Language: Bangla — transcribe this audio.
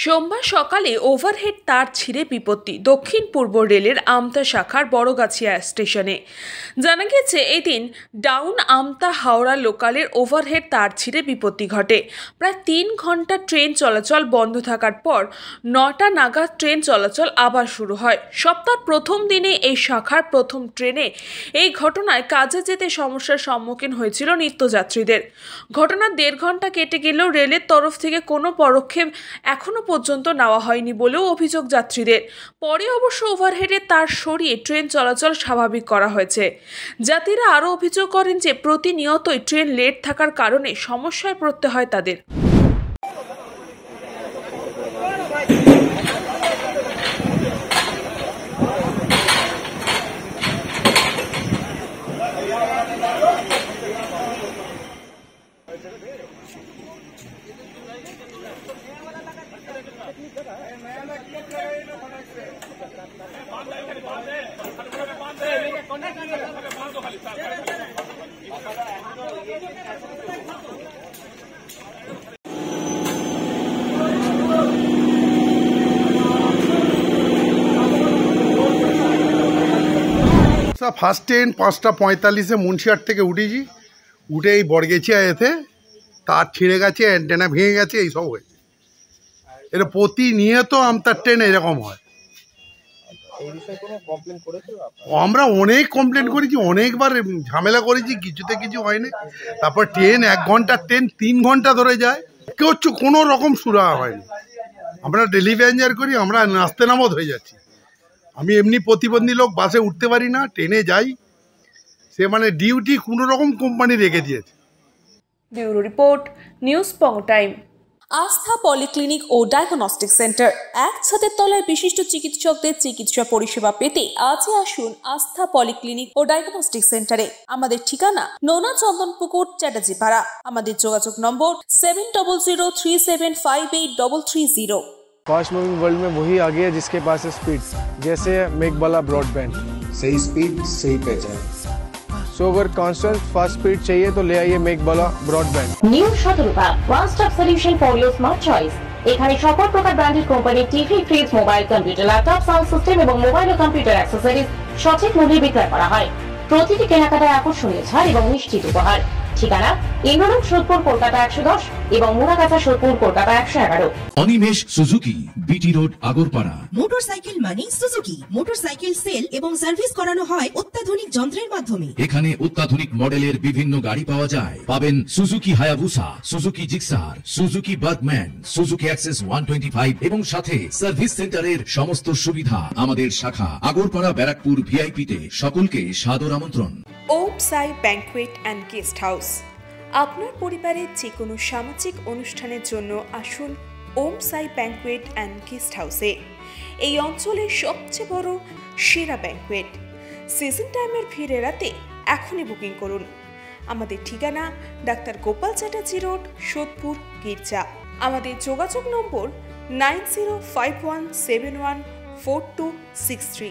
সোমবার সকালে ওভারহেড তার ছিঁড়ে বিপত্তি দক্ষিণ পূর্ব রেলের আমতা শাখার বড়গাছিয়া স্টেশনে। জানা গেছে এদিন ডাউন আমতা হাওড়া লোকালের ওভারহেড তার ছিঁড়ে বিপত্তি ঘটে। প্রায় 3 ঘন্টা ট্রেন চলাচল বন্ধ থাকার পর 9টা নাগাদ ট্রেন চলাচল আবার শুরু হয়। সপ্তাহের প্রথম দিনে এই শাখার প্রথম ট্রেনে এই ঘটনায় কাজে যেতে সমস্যার সম্মুখীন হয়েছিল নিত্যযাত্রীদের। ঘটনার 1.5 ঘন্টা কেটে গেলেও রেলের তরফ থেকে কোনো পদক্ষেপ এখনো পর্যন্ত নেওয়া হয়নি বলেও অভিযোগ যাত্রীদের। পরে অবশ্য ওভারহেডের তার সরিয়ে ট্রেন চলাচল স্বাভাবিক করা হয়েছে। যাত্রীরা আরও অভিযোগ করেন যে প্রতিনিয়তই ট্রেন লেট থাকার কারণে সমস্যায় পড়তে হয় তাদের। ফার্স্ট ট্রেন 5:45 মুন্সিহাট থেকে উঠেছি, উঠে এই বড়গেছিয়া এতে তার ছিঁড়ে গেছে, অ্যান্টেনা ভেঙে গেছে, এইসব হয়েছে। এটা প্রতিনিয়ত আমতার ট্রেন এরকম হয়। আমরা অনেক কমপ্লেন করেছি, অনেকবার ঝামেলা করেছি, কিছুতে কিছু হয়নি। তারপর ট্রেন 1 ঘন্টার ট্রেন 3 ঘন্টা ধরে যায়, কেউ কোনো রকম সুরাহা হয়নি। আমরা ডেলি প্যাসেঞ্জার করি, আমরা নাচতে নামত হয়ে যাচ্ছি। আমি এমনি প্রতিবন্ধী লোক, বাসে উঠতে পারি না, ট্রেনে যাই, সে মানে ডিউটি কোনো রকম কোম্পানি রেখে দিয়েছে। ব্যুরো রিপোর্ট, নিউজ পং টাইম। আস্থা পলিক্লিনিক ও ডায়াগনস্টিক সেন্টার, এক ছাদের তলায় বিশিষ্ট চিকিৎসকদের চিকিৎসা পরিষেবা পেতে আজই আসুন আস্থা পলিক্লিনিক ও ডায়াগনস্টিক সেন্টারে। আমাদের ঠিকানা নোনা চন্দনপুকুর, চ্যাটার্জিপাড়া। আমাদের যোগাযোগ নম্বর 7003758330। फास्ट मूविंग वर्ल्ड में वही आगे है जिसके पास है स्पीड, जैसे मेघबाला ब्रॉडबैंड। सही स्पीड सही पहचान। सो अगर कांस्टेंट फास्ट स्पीड चाहिए तो ले आइए Meghbala broadband. New Shatarupa one stop solution for your smart choice. এখানে সকল প্রকার ব্র্যান্ডেড কোম্পানির TV, fridge, mobile, computer, laptop, sound system এবং মোবাইল ও কম্পিউটার অ্যাক্সেসরিজ সঠিক মূল্যে বিক্রয় করা হয়। প্রতিটি কেনাকাটায় আকর্ষণীয় ছাড় এবং নিশ্চিত উপহার। ঠিকানা ইন্দ্রনগর, সোদপুর, কলকাতা 110 এবং Muragachha, Sodepur, Kolkata 111। Animesh Suzuki, BT road, Agarpara. Motorcycle মানে সুজুকি। মোটরসাইকেল সেল এবং সার্ভিস করানো হয় অত্যাধুনিক যন্ত্রের মাধ্যমে। এখানে অত্যাধুনিক মডেলের বিভিন্ন গাড়ি পাওয়া যায়। পাবেন Suzuki Hayabusa, Suzuki Gixxer, Suzuki Bergman, Suzuki access 125 এবং সাথে সার্ভিস সেন্টারের সমস্ত সুবিধা। আমাদের শাখা আগরপাড়া, ব্যারাকপুর ভিআইপি তে। সকলকে সাদর আমন্ত্রণ। ওম সাই ব্যাংকুয়েট অ্যান্ড গেস্ট হাউস। আপনার পরিবারের যে কোনো সামাজিক অনুষ্ঠানের জন্য আসুন ওম সাই ব্যাংকুয়েট অ্যান্ড গেস্ট হাউসে। এই অঞ্চলের সবচেয়ে বড় সেরা ব্যাংকুয়েট। সিজন টাইমের ভিড় এড়াতে এখনই বুকিং করুন। আমাদের ঠিকানা ডাক্তার গোপাল চ্যাটার্জি রোড, সোদপুর, গির্জা। আমাদের যোগাযোগ নম্বর 9051714263।